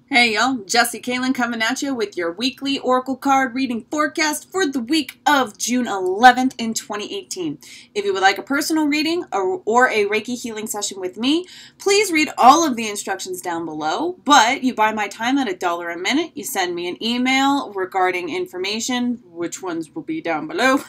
Hey y'all, Jesse Kalen coming at you with your weekly Oracle card reading forecast for the week of June 11th in 2018. If you would like a personal reading or a Reiki healing session with me, please read all of the instructions down below, but you buy my time at $1 a minute. You send me an email regarding information, which ones will be down below,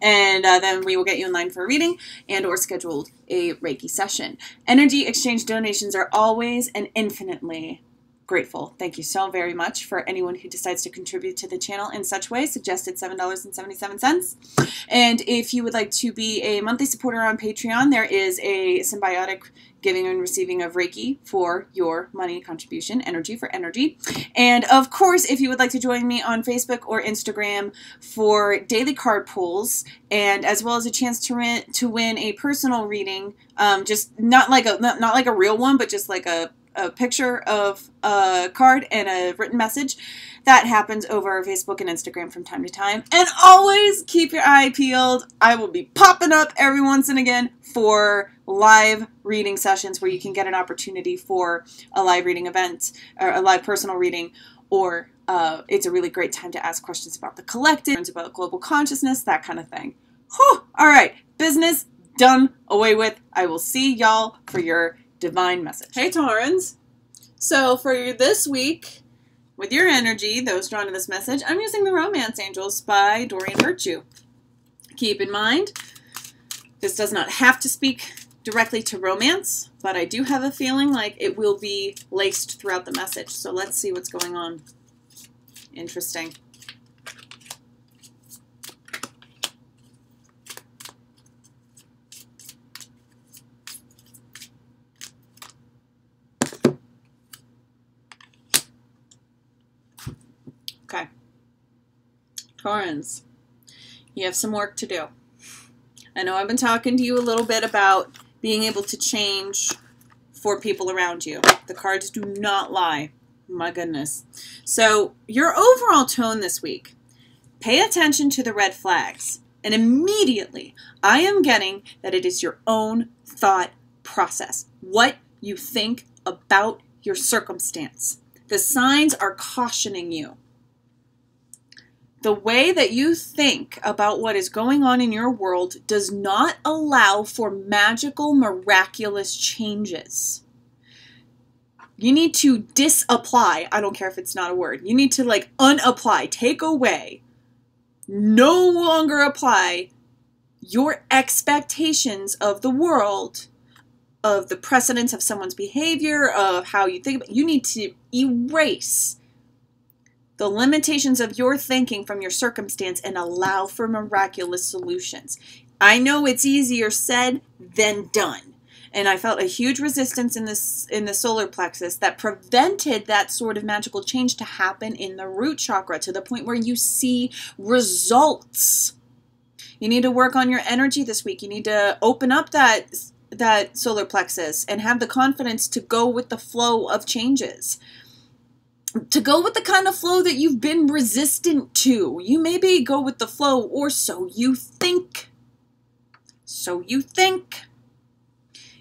and then we will get you in line for a reading and or scheduled a Reiki session. Energy exchange donations are always and infinitely grateful. Thank you so very much for anyone who decides to contribute to the channel in such way. Suggested $7.77. And if you would like to be a monthly supporter on Patreon, there is a symbiotic giving and receiving of Reiki for your money contribution, energy for energy. And of course, if you would like to join me on Facebook or Instagram for daily card pulls, and as well as a chance to win a personal reading, just not like a real one, but just like a picture of a card and a written message. That happens over Facebook and Instagram from time to time. And always keep your eye peeled. I will be popping up every once and again for live reading sessions where you can get an opportunity for a live reading event or a live personal reading, or it's a really great time to ask questions about the collective, about global consciousness, that kind of thing. Whew. All right, business done, away with. I will see y'all for your divine message. Hey Taurans. So for this week, with your energy, those drawn to this message, I'm using the Romance Angels by Doreen Virtue. Keep in mind, this does not have to speak directly to romance, but I do have a feeling like it will be laced throughout the message. So let's see what's going on. Interesting. Okay. Taurans, you have some work to do. I know I've been talking to you a little bit about being able to change for people around you. The cards do not lie. My goodness. So your overall tone this week, pay attention to the red flags. And immediately I am getting that it is your own thought process. What you think about your circumstance. The signs are cautioning you. The way that you think about what is going on in your world does not allow for magical, miraculous changes. You need to disapply. I don't care if it's not a word. You need to unapply, take away, no longer apply your expectations of the world, of the precedence of someone's behavior, of how you think about it. You need to erase the limitations of your thinking from your circumstance and allow for miraculous solutions. I know it's easier said than done. And I felt a huge resistance in the solar plexus that prevented that sort of magical change to happen in the root chakra to the point where you see results. You need to work on your energy this week. You need to open up that solar plexus and have the confidence to go with the flow of changes. To go with the kind of flow that you've been resistant to. You maybe go with the flow, or so you think. So you think.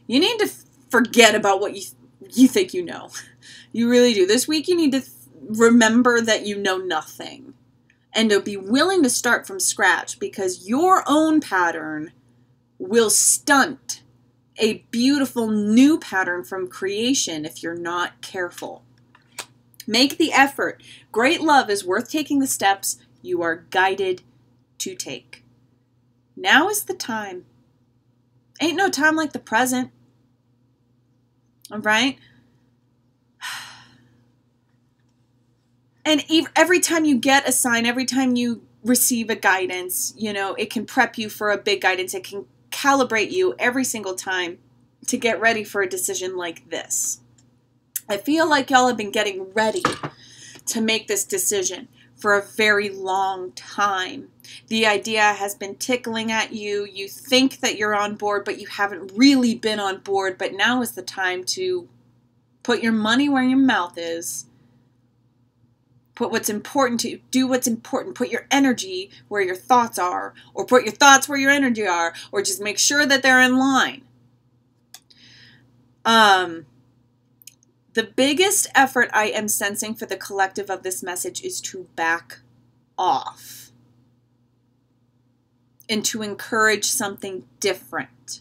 You need to forget about what you think you know. You really do. This week you need to remember that you know nothing. And to be willing to start from scratch, because your own pattern will stunt a beautiful new pattern from creation if you're not careful. Make the effort. Great love is worth taking the steps you are guided to take. Now is the time. Ain't no time like the present. All right? And every time you get a sign, every time you receive a guidance, it can prep you for a big guidance. It can calibrate you every single time to get ready for a decision like this. I feel like y'all have been getting ready to make this decision for a very long time. The idea has been tickling at you. You think that you're on board, but you haven't really been on board. But now is the time to put your money where your mouth is. Put what's important to you. Do what's important. Put your energy where your thoughts are, or put your thoughts where your energy are, or just make sure that they're in line. The biggest effort I am sensing for the collective of this message is to back off and to encourage something different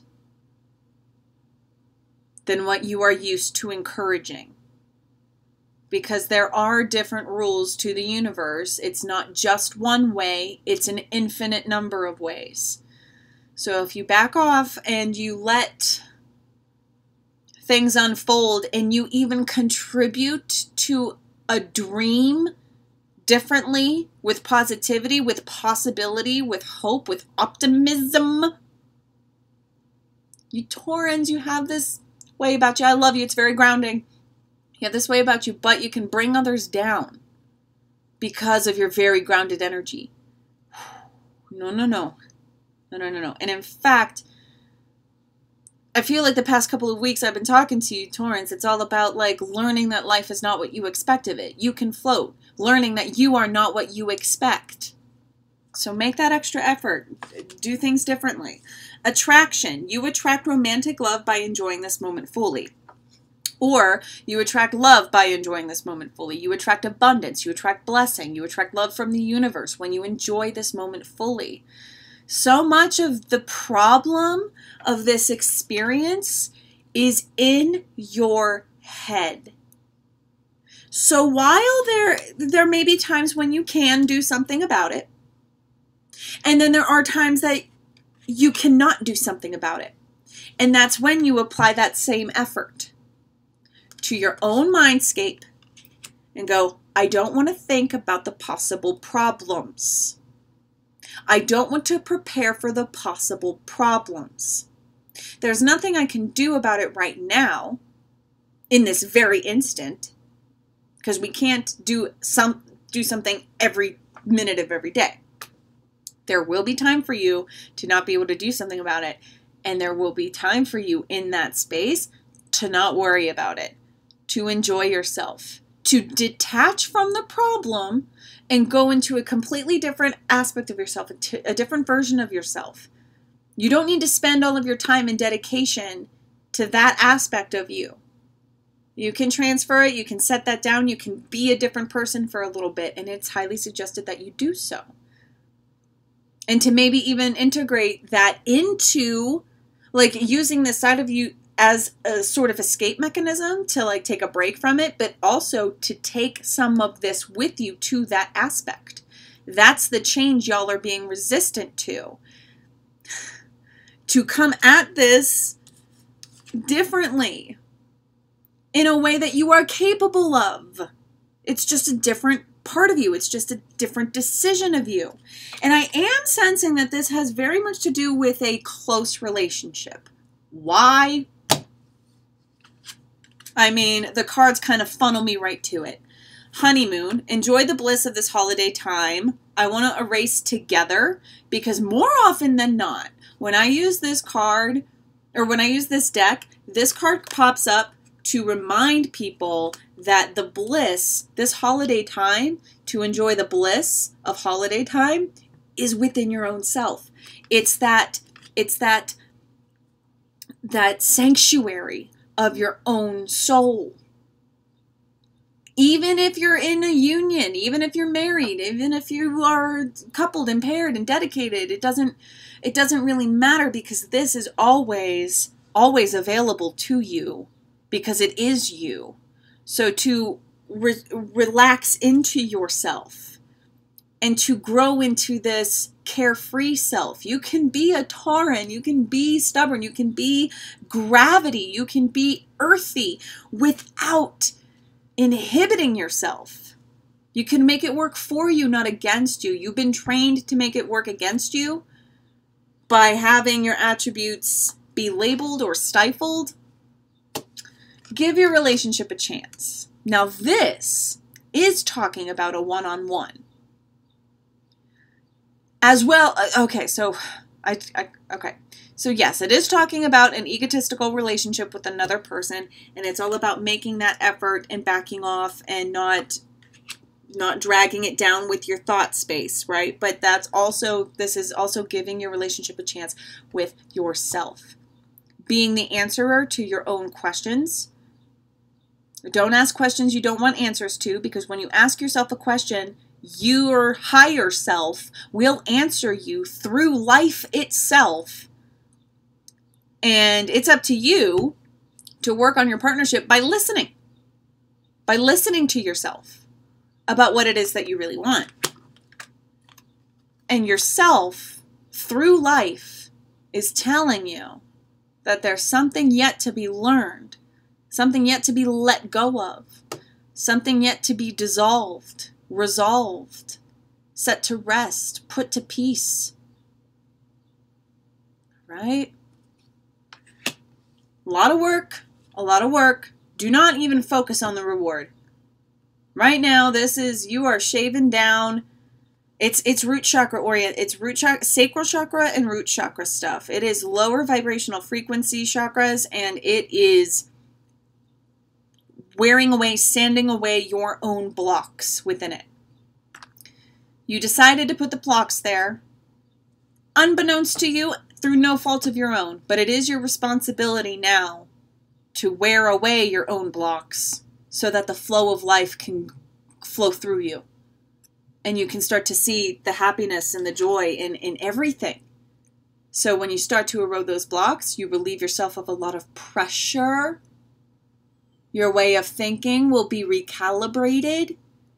than what you are used to encouraging. Because there are different rules to the universe. It's not just one way, it's an infinite number of ways. So if you back off and you let things unfold and you even contribute to a dream differently, with positivity, with possibility, with hope, with optimism. You Taurans, you have this way about you. I love you. It's very grounding. You have this way about you, but you can bring others down because of your very grounded energy. No. And in fact, I feel like the past couple of weeks I've been talking to you, Taurans, it's all about like learning that life is not what you expect of it. You can float. Learning that you are not what you expect. So make that extra effort. Do things differently. Attraction. You attract romantic love by enjoying this moment fully. Or you attract love by enjoying this moment fully. You attract abundance. You attract blessing. You attract love from the universe when you enjoy this moment fully. So much of the problem of this experience is in your head. So while there may be times when you can do something about it, and then there are times that you cannot do something about it. And that's when you apply that same effort to your own mindscape and go, I don't want to think about the possible problems. I don't want to prepare for the possible problems. There's nothing I can do about it right now, in this very instant, because we can't do something every minute of every day. There will be time for you to not be able to do something about it, and there will be time for you in that space to not worry about it, to enjoy yourself, to detach from the problem and go into a completely different aspect of yourself, a different version of yourself. You don't need to spend all of your time and dedication to that aspect of you. You can transfer it, you can set that down, you can be a different person for a little bit, and it's highly suggested that you do so. And to maybe even integrate that into, like, using this side of you as a sort of escape mechanism to, like, take a break from it, but also to take some of this with you to that aspect. That's the change y'all are being resistant to. To come at this differently, in a way that you are capable of. It's just a different part of you. It's just a different decision of you. And I am sensing that this has very much to do with a close relationship. Why? I mean, the cards kind of funnel me right to it. Honeymoon. Enjoy the bliss of this holiday time. I want to erase together, because more often than not, when I use this card, or when I use this deck, this card pops up to remind people that the bliss, this holiday time, to enjoy the bliss of holiday time, is within your own self. It's that sanctuary of your own soul. Even if you're in a union, even if you're married, even if you are coupled and paired and dedicated, it doesn't really matter, because this is always available to you, because it is you. So to relax into yourself and to grow into this carefree self. You can be a Tauran, you can be stubborn, you can be gravity, you can be earthy without inhibiting yourself. You can make it work for you, not against you. You've been trained to make it work against you by having your attributes be labeled or stifled. Give your relationship a chance. Now this is talking about a one-on-one. As well, okay, so So yes, it is talking about an egotistical relationship with another person, and it's all about making that effort and backing off and not dragging it down with your thought space, right? But this is also giving your relationship a chance with yourself. Being the answerer to your own questions Don't ask questions you don't want answers to, because when you ask yourself a question, your higher self will answer you through life itself. And it's up to you to work on your partnership by listening to yourself about what it is that you really want. And yourself, through life, is telling you that there's something yet to be learned, something yet to be let go of, something yet to be dissolved, resolved, set to rest, put to peace. Right? A lot of work, a lot of work. Do not even focus on the reward. Right now, you are shaving down. It's root chakra oriented. It's root chakra, sacral chakra and root chakra stuff. It is lower vibrational frequency chakras, and it is wearing away, sanding away your own blocks within it. You decided to put the blocks there, unbeknownst to you, through no fault of your own, but it is your responsibility now to wear away your own blocks so that the flow of life can flow through you. And you can start to see the happiness and the joy in everything. So when you start to erode those blocks, you relieve yourself of a lot of pressure. Your way of thinking will be recalibrated,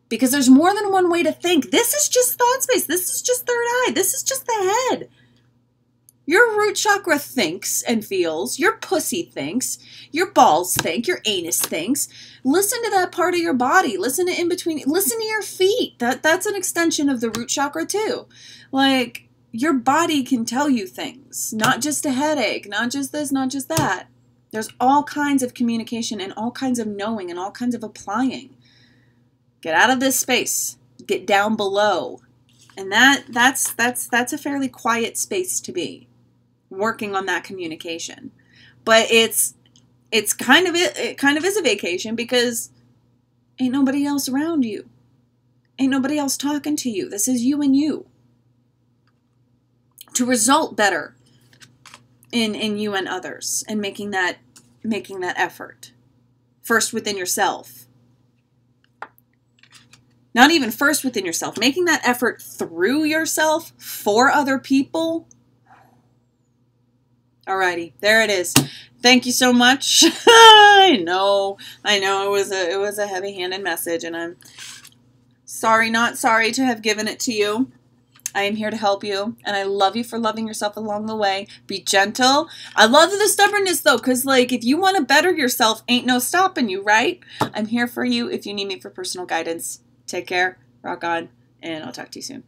because there's more than one way to think. This is just thought space. This is just third eye. This is just the head. Your root chakra thinks and feels. Your pussy thinks. Your balls think. Your anus thinks. Listen to that part of your body. Listen to in between. Listen to your feet. That's an extension of the root chakra too. Like, your body can tell you things. Not just a headache. Not just this. Not just that. There's all kinds of communication and all kinds of knowing and all kinds of applying. Get out of this space. Get down below. And that's a fairly quiet space to be, working on that communication. But it kind of is a vacation, because ain't nobody else around you. Ain't nobody else talking to you. This is you and you. To result better in you and others, and making that effort. First within yourself. Not even first within yourself. Making that effort through yourself for other people. Alrighty, there it is. Thank you so much. I know it was a heavy-handed message, and I'm not sorry to have given it to you. I am here to help you, and I love you for loving yourself along the way. Be gentle. I love the stubbornness, though, because, like, if you want to better yourself, ain't no stopping you, right? I'm here for you if you need me for personal guidance. Take care, rock on, and I'll talk to you soon.